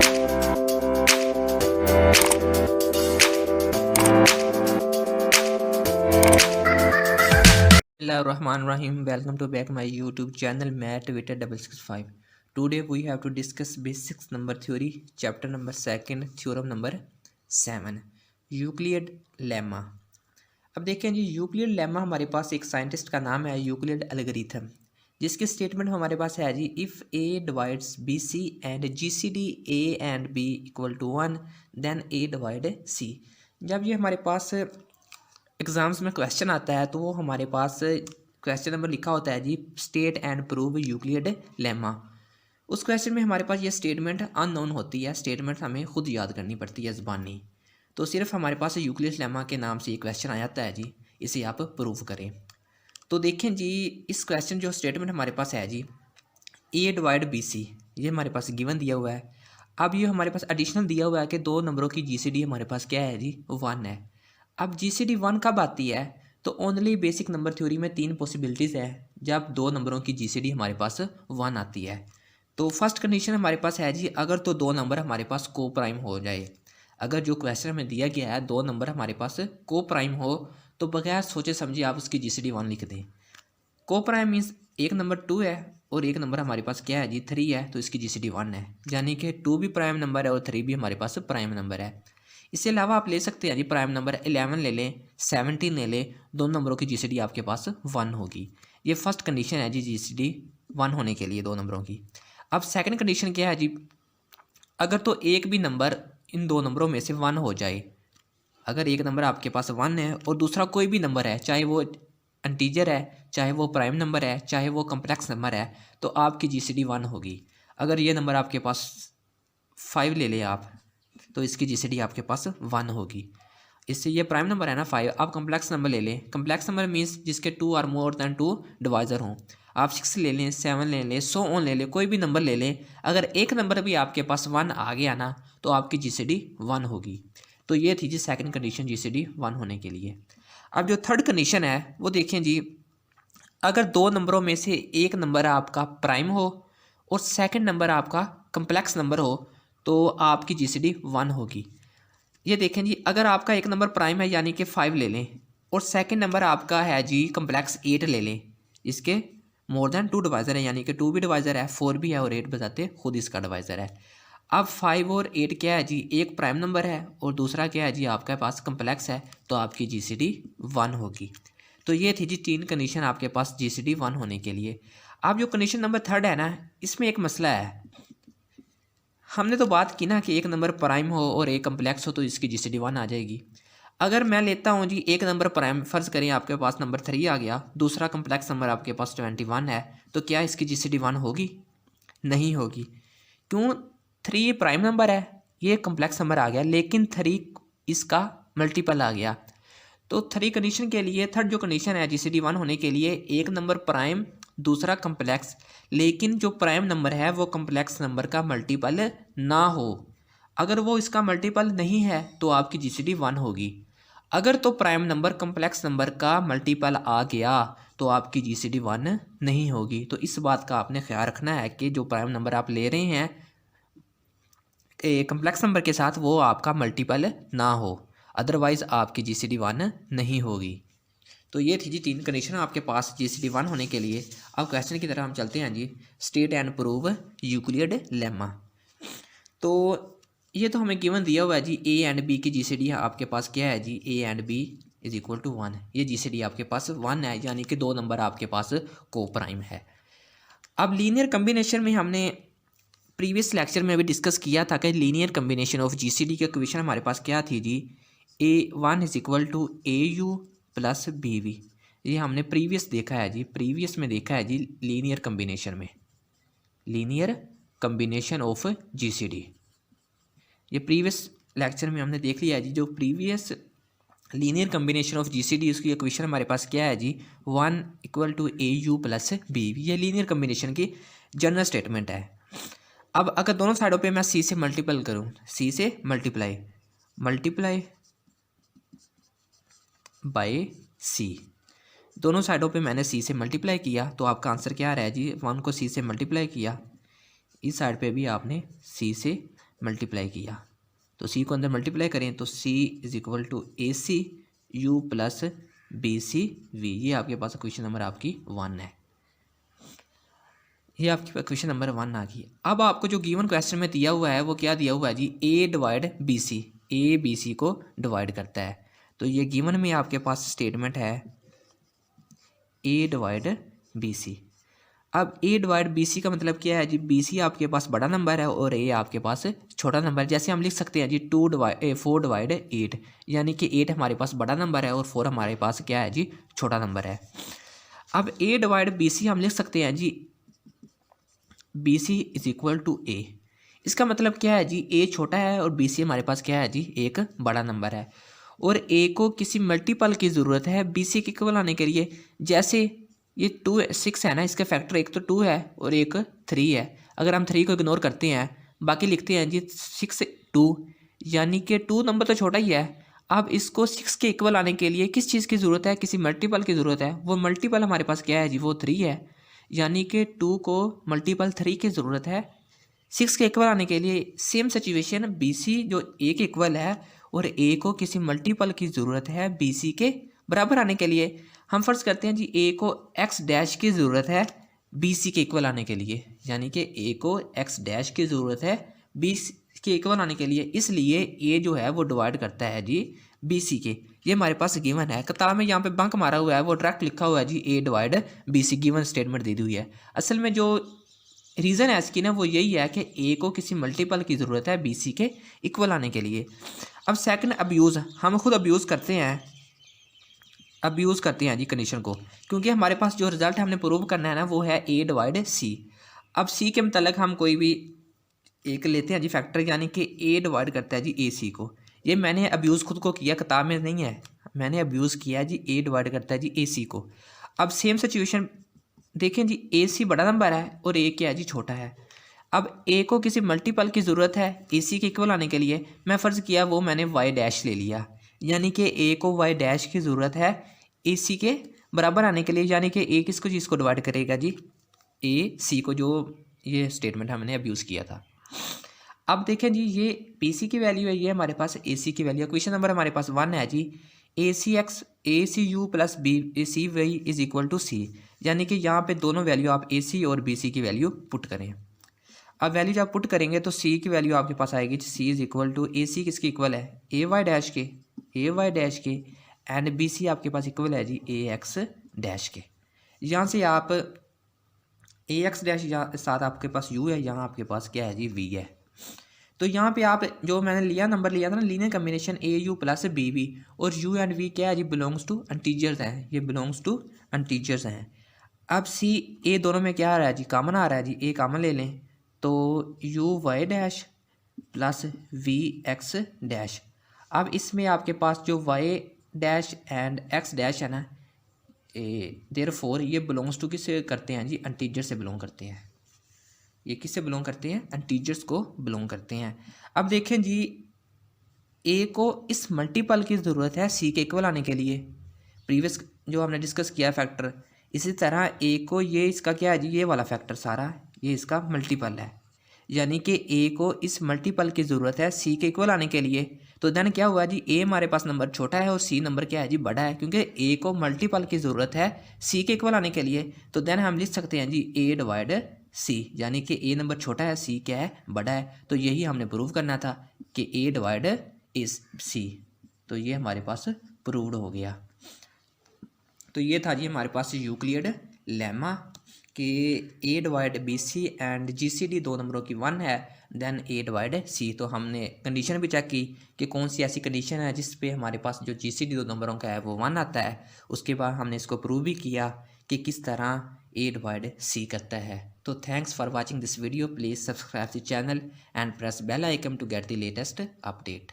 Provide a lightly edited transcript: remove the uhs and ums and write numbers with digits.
Bismillahirrahmanirrahim. Welcome to back my YouTube channel Math Twitter 665. Today we have to discuss basics number theory, chapter number 2, theorem number 7, Euclid lemma. अब देखें जी, Euclid lemma हमारे पास एक scientist का नाम है Euclid algorithm, जिसकी statement हमारे पास है जी, if A divides B C and G C D A and B equal to 1 then A divide C. जब ये हमारे पास एग्ज़ाम्स में क्वेश्चन आता है तो वो हमारे पास क्वेश्चन नंबर लिखा होता है जी, state and prove Euclid lemma. उस क्वेश्चन में हमारे पास ये स्टेटमेंट अननोन होती है, स्टेटमेंट हमें खुद याद करनी पड़ती है ज़बानी। तो सिर्फ हमारे पास यूक्लिड लेमा के नाम से ये क्वेश्चन आ जाता है जी, इसे आप प्रूव करें। तो देखें जी, इस क्वेश्चन जो स्टेटमेंट हमारे पास है जी, ए डिवाइड बी सी, ये हमारे पास गिवन दिया हुआ है। अब ये हमारे पास एडिशनल दिया हुआ है कि दो नंबरों की जी सी डी हमारे पास क्या है जी, 1 है। अब जी सी डी 1 कब आती है? तो ओनली बेसिक नंबर थ्योरी में 3 पॉसिबिलिटीज़ है जब दो नंबरों की जी सी डी हमारे पास 1 आती है। तो फर्स्ट कंडीशन हमारे पास है जी, अगर तो दो नंबर हमारे पास को प्राइम हो जाए। अगर जो क्वेश्चन हमें दिया गया है दो नंबर हमारे पास को प्राइम हो, तो बगैर सोचे समझे आप उसकी जी सी डी 1 लिख दें। को प्राइम मीन्स एक नंबर 2 है और एक नंबर हमारे पास क्या है जी, 3 है, तो इसकी जी सी डी 1 है। यानी कि 2 भी प्राइम नंबर है और 3 भी हमारे पास प्राइम नंबर है। इसके अलावा आप ले सकते हैं जी, प्राइम नंबर 11 ले लें, 17 ले लें, दोनों नंबरों की जीसीडी आपके पास 1 होगी। ये फर्स्ट कंडीशन है जी, जीसीडी 1 होने के लिए दो नंबरों की। अब सेकंड कंडीशन क्या है जी, अगर तो एक भी नंबर इन दो नंबरों में से 1 हो जाए। अगर एक नंबर आपके पास 1 है और दूसरा कोई भी नंबर है, चाहे वो इंटीजर है, चाहे वो प्राइम नंबर है, चाहे वो कम्प्लेक्स नंबर है, तो आपकी जीसीडी 1 होगी। अगर ये नंबर आपके पास 5 ले लें आप, तो इसकी जीसीडी आपके पास 1 होगी। इससे ये प्राइम नंबर है ना 5। आप कम्प्लेक्स नंबर ले लें, कम्प्लेक्स नंबर मीन्स जिसके 2 और मोर दैन 2 डिवाइज़र हों। आप 6 ले लें, 7 ले लें, सो ऑन ले लें, कोई भी नंबर ले लें, अगर एक नंबर भी आपके पास 1 आ गया ना, तो आपकी जीसीडी 1 होगी। तो ये थी जी सेकंड कंडीशन जीसीडी 1 होने के लिए। अब जो थर्ड कंडीशन है वो देखें जी, अगर दो नंबरों में से एक नंबर आपका प्राइम हो और सेकंड नंबर आपका कम्प्लेक्स नंबर हो, तो आपकी जीसीडी 1 होगी। ये देखें जी, अगर आपका एक नंबर प्राइम है यानी कि 5 ले लें और सेकंड नंबर आपका है जी कम्प्लेक्स 8 ले लें, इसके मोर देन 2 डिवाइज़र है, यानी कि 2 भी डिवाइज़र है, 4 भी है और 8 बताते खुद इसका डिवाइज़र है। अब 5 और 8 क्या है जी, एक प्राइम नंबर है और दूसरा क्या है जी आपके पास कम्प्लेक्स है, तो आपकी जीसीडी 1 होगी। तो ये थी जी 3 कंडीशन आपके पास जीसीडी 1 होने के लिए। अब जो कंडीशन नंबर थर्ड है ना, इसमें एक मसला है। हमने तो बात की ना कि एक नंबर प्राइम हो और एक कम्प्लेक्स हो तो इसकी जीसीडी 1 आ जाएगी। अगर मैं लेता हूँ जी एक नंबर प्राइम, फ़र्ज़ करें आपके पास नंबर 3 आ गया, दूसरा कम्प्लेक्स नंबर आपके पास 21 है, तो क्या इसकी जीसीडी 1 होगी? नहीं होगी। क्यों? 3 प्राइम नंबर है, ये कम्प्लेक्स नंबर आ गया, लेकिन 3 इसका मल्टीपल आ गया। तो 3 कंडीशन के लिए थर्ड जो कंडीशन है जीसीडी 1 होने के लिए, एक नंबर प्राइम, दूसरा कम्प्लेक्स, लेकिन जो प्राइम नंबर है वो कम्प्लेक्स नंबर का मल्टीपल ना हो। अगर वो इसका मल्टीपल नहीं है तो आपकी जीसीडी 1 होगी। अगर तो प्राइम नंबर कम्प्लेक्स नंबर का मल्टीपल आ गया तो आपकी जीसीडी 1 नहीं होगी। तो इस बात का आपने ख्याल रखना है कि जो प्राइम नंबर आप ले रहे हैं कम्प्लेक्स नंबर के साथ, वो आपका मल्टीपल ना हो, अदरवाइज़ आपकी जीसीडी 1 नहीं होगी। तो ये थी जी 3 कंडीशन आपके पास जीसीडी 1 होने के लिए। अब क्वेश्चन की तरह हम चलते हैं जी, state and prove Euclid lemma. तो ये तो हमें गिवन दिया हुआ है जी, ए एंड बी की जीसीडी आपके पास क्या है जी, A and B is equal to 1। ये जीसीडी आपके पास 1 है, यानी कि दो नंबर आपके पास को प्राइम है। अब लीनियर कम्बिनेशन में हमने प्रीवियस लेक्चर में भी डिस्कस किया था कि लीनियर कम्बिनेशन ऑफ जीसीडी की इक्वेशन हमारे पास क्या थी जी, A1 is equal to AU plus BV। ये हमने प्रीवियस देखा है जी, प्रीवियस में देखा है जी लीनियर कम्बिनेशन में, लीनियर कम्बिनेशन ऑफ जीसीडी। ये प्रीवियस लेक्चर में हमने देख लिया है जी, जो previous linear combination of GCD उसकी इक्वेशन हमारे पास क्या है जी, 1 equal to AU plus BV। ये लीनियर कम्बिनेशन की जनरल स्टेटमेंट है। अब अगर दोनों साइडों पे मैं C से मल्टीपल करूँ, C से मल्टीप्लाई बाय C, दोनों साइडों पे मैंने C से मल्टीप्लाई किया, तो आपका आंसर क्या आ रहा है जी, 1 को C से मल्टीप्लाई किया, इस साइड पे भी आपने C से मल्टीप्लाई किया, तो सी को अंदर मल्टीप्लाई करें तो C is equal to A C U plus B C V. ये आपके पास क्वेश्चन नंबर आपकी 1 है। ये आपके क्वेश्चन नंबर 1 आ गई। अब आपको जो गिवन क्वेश्चन में दिया हुआ है वो क्या दिया हुआ है जी, A divide B C, A B C को डिवाइड करता है। तो ये गिवन में आपके पास स्टेटमेंट है ए डिवाइड बी सी। अब ए डिवाइड बी सी का मतलब क्या है जी, बी सी आपके पास बड़ा नंबर है और ए आपके पास छोटा नंबर है। जैसे हम लिख सकते हैं जी 4 डिवाइड 8, यानी कि 8 हमारे पास बड़ा नंबर है और 4 हमारे पास क्या है जी, छोटा नंबर है। अब ए डिवाइड बी सी हम लिख सकते हैं जी B C is equal to A. इसका मतलब क्या है जी, ए छोटा है और बी सी हमारे पास क्या है जी, एक बड़ा नंबर है। और ए को किसी मल्टीपल की ज़रूरत है बी सी के इक्वल आने के लिए। जैसे ये 6 है ना, इसका फैक्टर एक तो 2 है और एक 3 है। अगर हम 3 को इग्नोर करते हैं, बाकी लिखते हैं जी 6 2, यानी कि 2 नंबर तो छोटा ही है। अब इसको 6 के इक्वल आने के लिए किस चीज़ की ज़रूरत है, किसी मल्टीपल की ज़रूरत है। वो मल्टीपल हमारे पास क्या है जी, वो 3 है, यानी कि 2 को मल्टीपल 3 की ज़रूरत है 6 के इक्वल आने के लिए। सेम सिचुएशन बी सी जो ए के इक्वल है और ए को किसी मल्टीपल की ज़रूरत है बी सी के बराबर आने के लिए। हम फर्ज करते हैं जी ए को एक्स डैश की ज़रूरत है बी सी के इक्वल आने के लिए, यानी कि ए को एक्स डैश की ज़रूरत है बी सी के इक्वल आने के लिए। इसलिए ए जो है वो डिवाइड करता है जी बी सी के। ये हमारे पास गिवन है, किताब में यहाँ पे बंक मारा हुआ है, वो डायरेक्ट लिखा हुआ है जी A divide B C, given statement दे दी हुई है। असल में जो रीज़न है इसकी ना वो यही है कि ए को किसी मल्टीपल की ज़रूरत है बी सी के इक्वल आने के लिए। अब सेकंड अब्यूज़, हम खुद अब्यूज़ करते हैं जी कंडीशन को, क्योंकि हमारे पास जो रिजल्ट हमने प्रूव करना है ना वो है ए डिवाइड सी। अब सी के मतलब हम कोई भी एक लेते हैं जी फैक्टर, यानी कि ए डिवाइड करता है जी ए सी को। ये मैंने अब्यूज़ खुद को किया, किताब में नहीं है, मैंने अब्यूज़ किया है जी, ए डिवाइड करता है जी ए सी को। अब सेम सिचुएशन देखें जी, ए सी बड़ा नंबर है और ए क्या है जी, छोटा है। अब ए को किसी मल्टीपल की ज़रूरत है ए सी के इक्वल आने के लिए। मैं फ़र्ज़ किया वो मैंने वाई डैश ले लिया, यानी कि ए को वाई डैश की ज़रूरत है ए सी के बराबर आने के लिए, यानी कि ए किसको चीज़ को डिवाइड करेगा जी, ए सी को, जो ये स्टेटमेंट हमने अब्यूज़ किया था। अब देखें जी, ये पी सी की वैल्यू है, ये हमारे पास ए सी की वैल्यू है। क्वेश्चन नंबर हमारे पास 1 है जी, A C U plus B C Y is equal to C, यानी कि यहाँ पे दोनों वैल्यू आप ए सी और बी सी की वैल्यू पुट करें। अब वैल्यू जब पुट करेंगे तो सी की वैल्यू आपके पास आएगी, सी इज इक्वल टू ए सी किसकी इक्वल है, ए वाई डैश के एंड बी सी आपके पास इक्वल है जी ए एक्स डैश के। यहाँ से आप ए एक्स डैश साथ आपके पास यू है, यहाँ आपके पास क्या है जी, वी है। तो यहाँ पे आप जो मैंने नंबर लिया था ना, linear combination a u plus b v, और यू एंड वी क्या है जी, बिलोंग्स टू इंटीजर्स हैं, ये बिलोंग्स टू इंटीजर्स हैं। अब सी ए दोनों में क्या आ रहा है जी, कॉमन आ रहा है जी, ए कॉमन ले लें तो u y dash plus v x dash. अब इसमें आपके पास जो y dash and x dash है ना, देयरफॉर ये बिलोंग्स टू किससे करते हैं जी, इंटीजर से बिलोंग करते हैं। ये किससे बिलोंग करते हैं, इंटीजर्स को बिलोंग करते हैं। अब देखें जी, ए को इस मल्टीपल की ज़रूरत है सी के इक्वल आने के लिए, प्रीवियस जो हमने डिस्कस किया फैक्टर। इसी तरह ए को ये इसका क्या है जी, ये वाला फैक्टर सारा ये इसका मल्टीपल है, यानी कि ए को इस मल्टीपल की ज़रूरत है सी के इक्वल आने के लिए। तो देन क्या हुआ जी, ए हमारे पास नंबर छोटा है और सी नंबर क्या है जी, बड़ा है, क्योंकि ए को मल्टीपल की ज़रूरत है सी के इक्वल आने के लिए। तो देन हम लिख सकते हैं जी ए डिवाइड सी, यानी कि ए नंबर छोटा है, सी क्या है, बड़ा है। तो यही हमने प्रूव करना था कि ए डिवाइड इस सी। तो ये हमारे पास प्रूव्ड हो गया। तो ये था जी हमारे पास यूक्लिड लेमा कि A divide B C and G C D 2 नंबरों की 1 है, देन ए डिवाइड सी। तो हमने कंडीशन भी चेक की कि कौन सी ऐसी कंडीशन है जिस पे हमारे पास जो जी सी डी 2 नंबरों का है वो 1 आता है। उसके बाद हमने इसको प्रूव भी किया कि किस तरह ए डिवाइड सी करता है। तो thanks for watching this video, please subscribe the channel and press bell icon to get the latest update.